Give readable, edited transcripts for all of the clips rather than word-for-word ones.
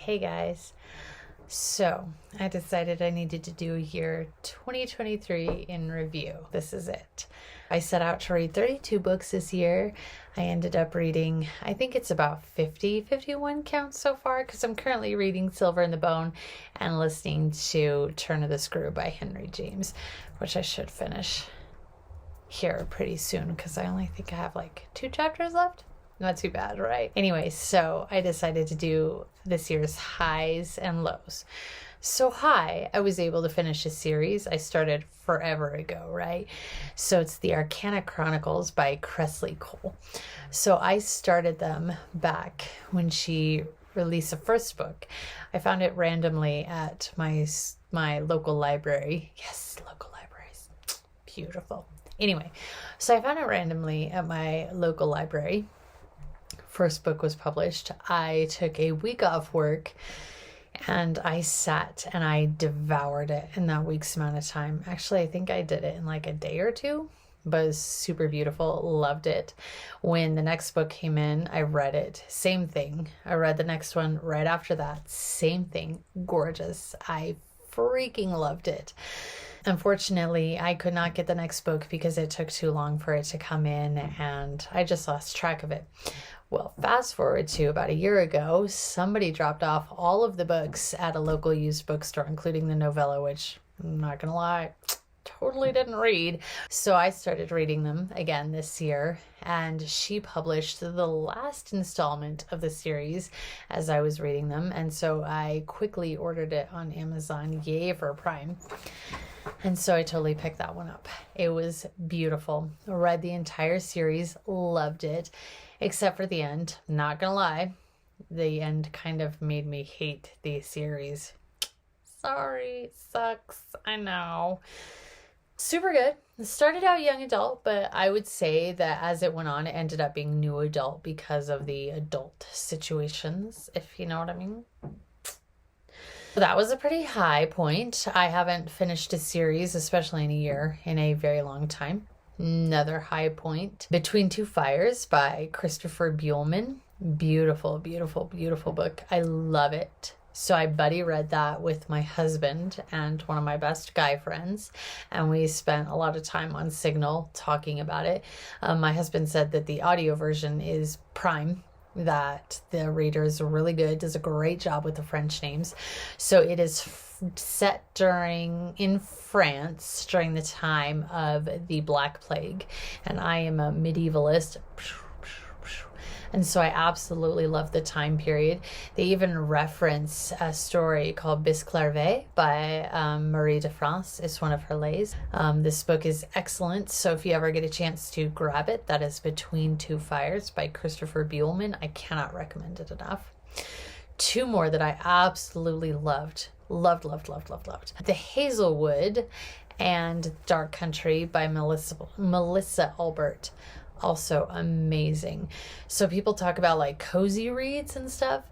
Hey guys. So I decided I needed to do year 2023 in review. This is it. I set out to read 32 books this year. I ended up reading, I think it's about 51 counts so far, because I'm currently reading Silver in the Bone and listening to Turn of the Screw by Henry James, which I should finish here pretty soon because I only think I have like 2 chapters left. Not too bad, right? Anyway, so I decided to do this year's highs and lows. So high, I was able to finish a series I started forever ago, right? So it's the Arcana Chronicles by Cressley Cole. So I started them back when she released the first book. I found it randomly at my local library. Yes, local libraries. Beautiful. Anyway, so I found it randomly at my local library. First book was published. I took a week off work and I sat and I devoured it in that week's amount of time. Actually, I think I did it in like a day or two, but it was super beautiful. Loved it. When the next book came in, I read it. Same thing. I read the next one right after that. Same thing. Gorgeous. I freaking loved it. Unfortunately, I could not get the next book because it took too long for it to come in and I just lost track of it. Well, fast forward to about a year ago, somebody dropped off all of the books at a local used bookstore, including the novella, which I'm not going to lie, totally didn't read. So I started reading them again this year, and she published the last installment of the series as I was reading them. And so I quickly ordered it on Amazon. Yay for Prime. And so I totally picked that one up. It was beautiful. I read the entire series, loved it, except for the end. Not gonna lie, the end kind of made me hate the series. Sorry, sucks, I know. Super good. It started out young adult, but I would say that as it went on, it ended up being new adult because of the adult situations, if you know what I mean. That was a pretty high point. I haven't finished a series, especially in a year, in a very long time. Another high point, Between Two Fires by Christopher Buehlman. Beautiful, beautiful, beautiful book. I love it. So I buddy read that with my husband and one of my best guy friends, and we spent a lot of time on Signal talking about it. My husband said that the audio version is Prime, that the reader is really good, does a great job with the French names. So it is set in France during the time of the Black Plague, and I am a medievalist. And so I absolutely love the time period. They even reference a story called Bisclarvet by Marie de France. It's one of her lays. This book is excellent. So if you ever get a chance to grab it, that is Between Two Fires by Christopher Buehlman. I cannot recommend it enough. 2 more that I absolutely loved. Loved. The Hazelwood and Dark Country by Melissa Albert. Also amazing. So people talk about like cozy reads and stuff.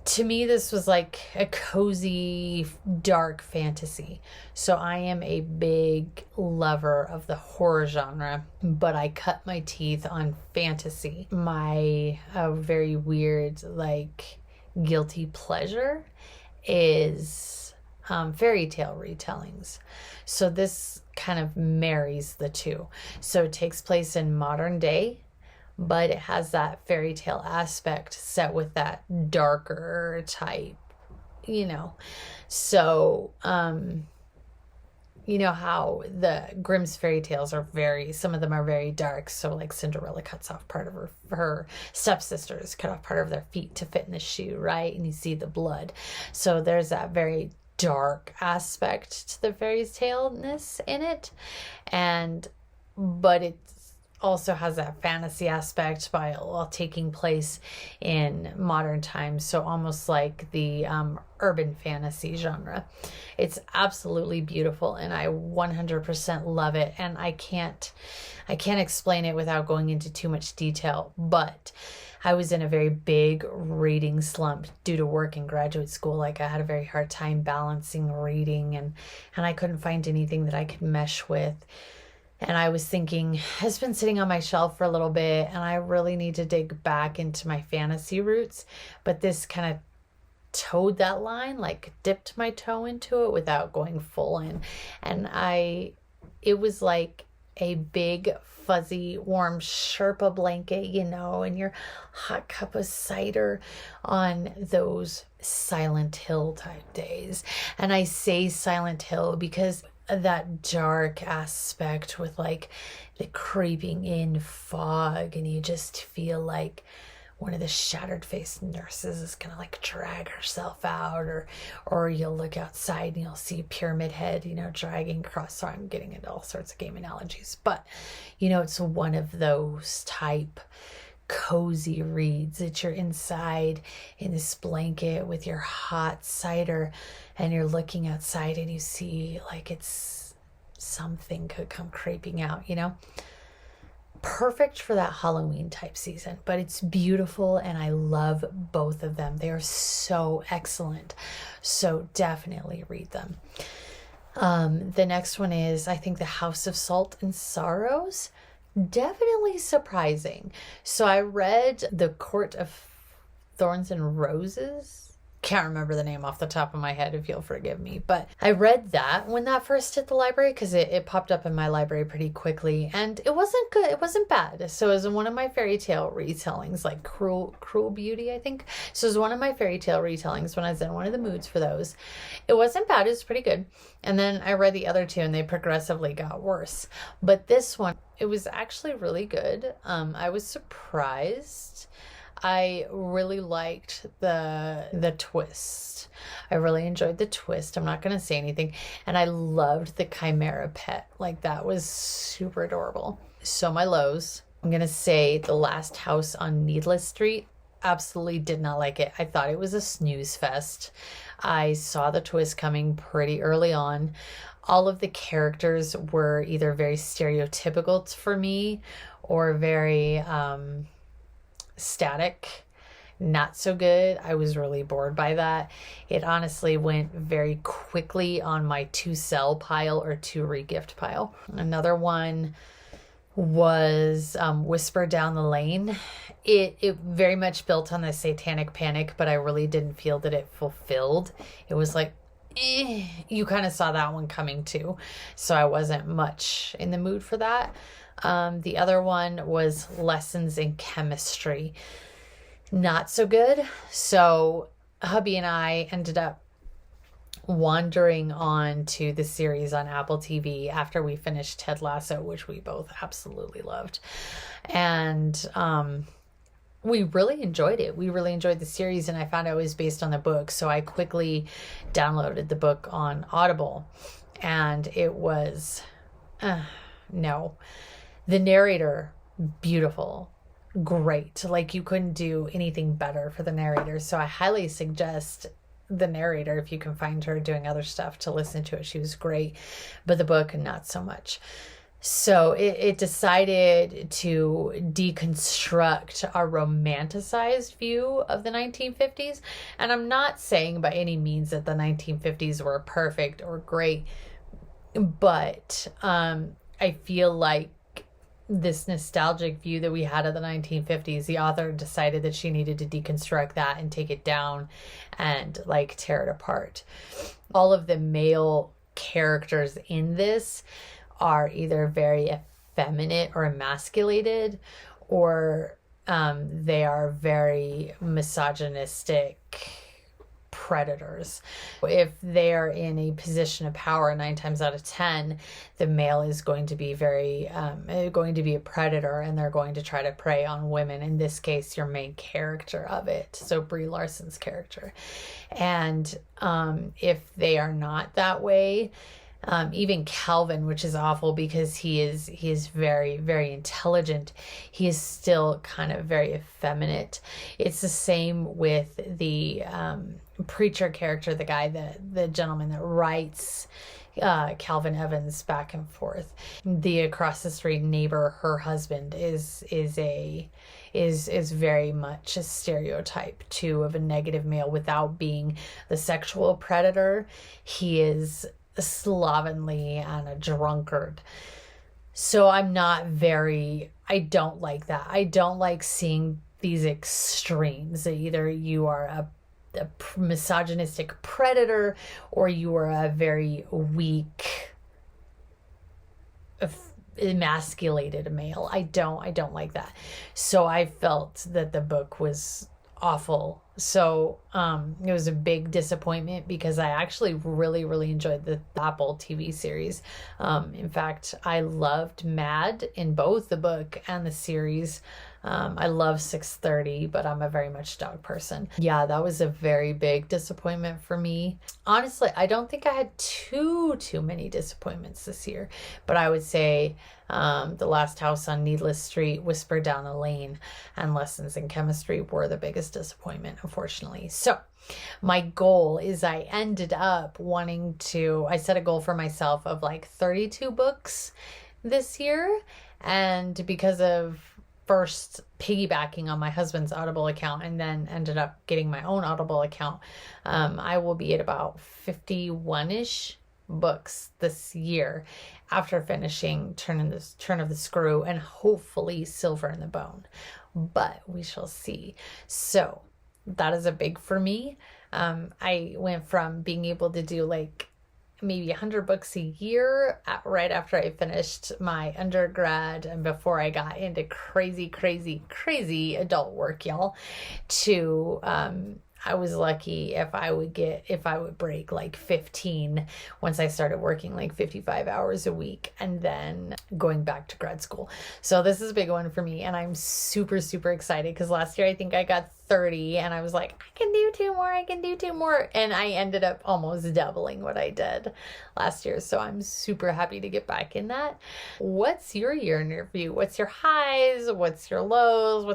To me, this was like a cozy, dark fantasy. So I am a big lover of the horror genre, but I cut my teeth on fantasy. My very weird, like, guilty pleasure is fairy tale retellings. So this kind of marries the two. So it takes place in modern day, but it has that fairy tale aspect set with that darker type, So, you know how the Grimm's fairy tales are some of them are very dark. So like Cinderella cuts off part of her stepsisters cut off part of their feet to fit in the shoe, right? And you see the blood. So there's that very dark aspect to the fairy tale-ness in it, but it also has that fantasy aspect while taking place in modern times, so almost like the urban fantasy genre. It's absolutely beautiful and I 100% love it, and I can't explain it without going into too much detail, but I was in a very big reading slump due to work in graduate school. Like I had a very hard time balancing reading and I couldn't find anything that I could mesh with. And I was thinking, it's been sitting on my shelf for a little bit and I really need to dig back into my fantasy roots. But this kind of towed that line, like dipped my toe into it without going full in. And it was like a big fuzzy warm Sherpa blanket, you know, and your hot cup of cider on those Silent Hill type days. And I say Silent Hill because that dark aspect with like the creeping in fog, and you just feel like one of the shattered faced nurses is gonna like drag herself out, or you'll look outside and you'll see Pyramid Head, you know, dragging across. So I'm getting into all sorts of game analogies, but you know, it's one of those type cozy reads that you're inside in this blanket with your hot cider, and you're looking outside and you see like it's something could come creeping out, you know. Perfect for that Halloween type season, but it's beautiful and I love both of them. They are so excellent. So definitely read them. The next one is, I think, The House of Salt and Sorrows. Definitely surprising. So I read The Court of Thorns and Roses. Can't remember the name off the top of my head, if you'll forgive me, but I read that when that first hit the library because it popped up in my library pretty quickly, and it wasn't good. It wasn't bad. So it was one of my fairy tale retellings, like Cruel Beauty, I think. So it was one of my fairy tale retellings when I was in one of the moods for those. It wasn't bad. It was pretty good. And then I read the other two and they progressively got worse. But this one, it was actually really good. I was surprised. I really liked the twist. I really enjoyed the twist. I'm not going to say anything. And I loved the Chimera pet. Like, that was super adorable. So my lows, I'm going to say The Last House on Needless Street. Absolutely did not like it. I thought it was a snooze fest. I saw the twist coming pretty early on. All of the characters were either very stereotypical for me or very static. Not so good. I was really bored by that. It honestly went very quickly on my to sell pile or to regift pile. Another one was Whisper Down the Lane. It very much built on the Satanic Panic, but I really didn't feel that it fulfilled. It was like, you kind of saw that one coming too. So I wasn't much in the mood for that. The other one was Lessons in Chemistry. Not so good. So hubby and I ended up wandering on to the series on Apple TV after we finished Ted Lasso, which we both absolutely loved. And we really enjoyed it. We really enjoyed the series, and I found out it was based on the book. So I quickly downloaded the book on Audible, and it was, no. The narrator, beautiful, great. Like, you couldn't do anything better for the narrator. So I highly suggest the narrator, if you can find her doing other stuff, to listen to it. She was great, but the book, not so much. So it decided to deconstruct a romanticized view of the 1950s. And I'm not saying by any means that the 1950s were perfect or great, but I feel like this nostalgic view that we had of the 1950s, the author decided that she needed to deconstruct that and take it down and like tear it apart. All of the male characters in this are either very effeminate or emasculated, or they are very misogynistic predators. If they are in a position of power, 9 times out of 10, the male is going to be going to be a predator, and they're going to try to prey on women. In this case, your main character of it, so Brie Larson's character. And if they are not that way, even Calvin, which is awful because he is very, very intelligent, he is still kind of very effeminate. It's the same with the preacher character, the gentleman that writes Calvin Evans back and forth. The across the street neighbor, her husband, is very much a stereotype too of a negative male without being the sexual predator. He is slovenly and a drunkard. So I don't like that. I don't like seeing these extremes. Either you are misogynistic predator, or you were a very weak, emasculated male. I don't like that. So I felt that the book was awful. So it was a big disappointment because I actually really enjoyed the Apple TV series. In fact, I loved Mad in both the book and the series. I love 630, but I'm a very much dog person. Yeah, that was a very big disappointment for me. Honestly, I don't think I had too many disappointments this year, but I would say The Last House on Needless Street, Whisper Down the Lane, and Lessons in Chemistry were the biggest disappointment, unfortunately. So my goal is I ended up I set a goal for myself of like 32 books this year. And because of first piggybacking on my husband's Audible account and then ended up getting my own Audible account, I will be at about 51-ish books this year after finishing Turn of the Screw and hopefully Silver in the Bone. But we shall see. So that is a big for me. I went from being able to do like maybe 100 books a year right after I finished my undergrad and before I got into crazy adult work, y'all, to I was lucky if I would break like 15 once I started working like 55 hours a week and then going back to grad school. So this is a big one for me, and I'm super excited because last year I think I got 30 and I was like, I can do two more. And I ended up almost doubling what I did last year. So I'm super happy to get back in that. What's your year in review? What's your highs? What's your lows?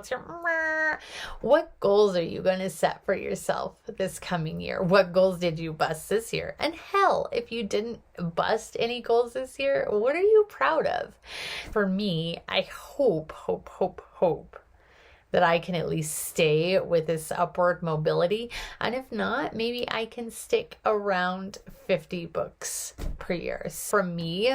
What goals are you going to set for yourself this coming year? What goals did you bust this year? And hell, if you didn't bust any goals this year, what are you proud of? For me, I hope that I can at least stay with this upward mobility. And if not, maybe I can stick around 50 books per year. From me,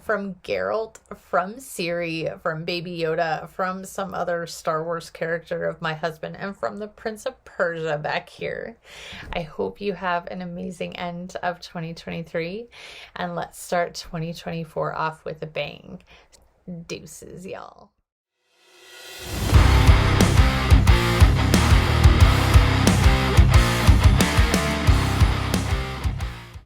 from Geralt, from Siri, from Baby Yoda, from some other Star Wars character of my husband, and from the Prince of Persia back here. I hope you have an amazing end of 2023, and let's start 2024 off with a bang. Deuces, y'all.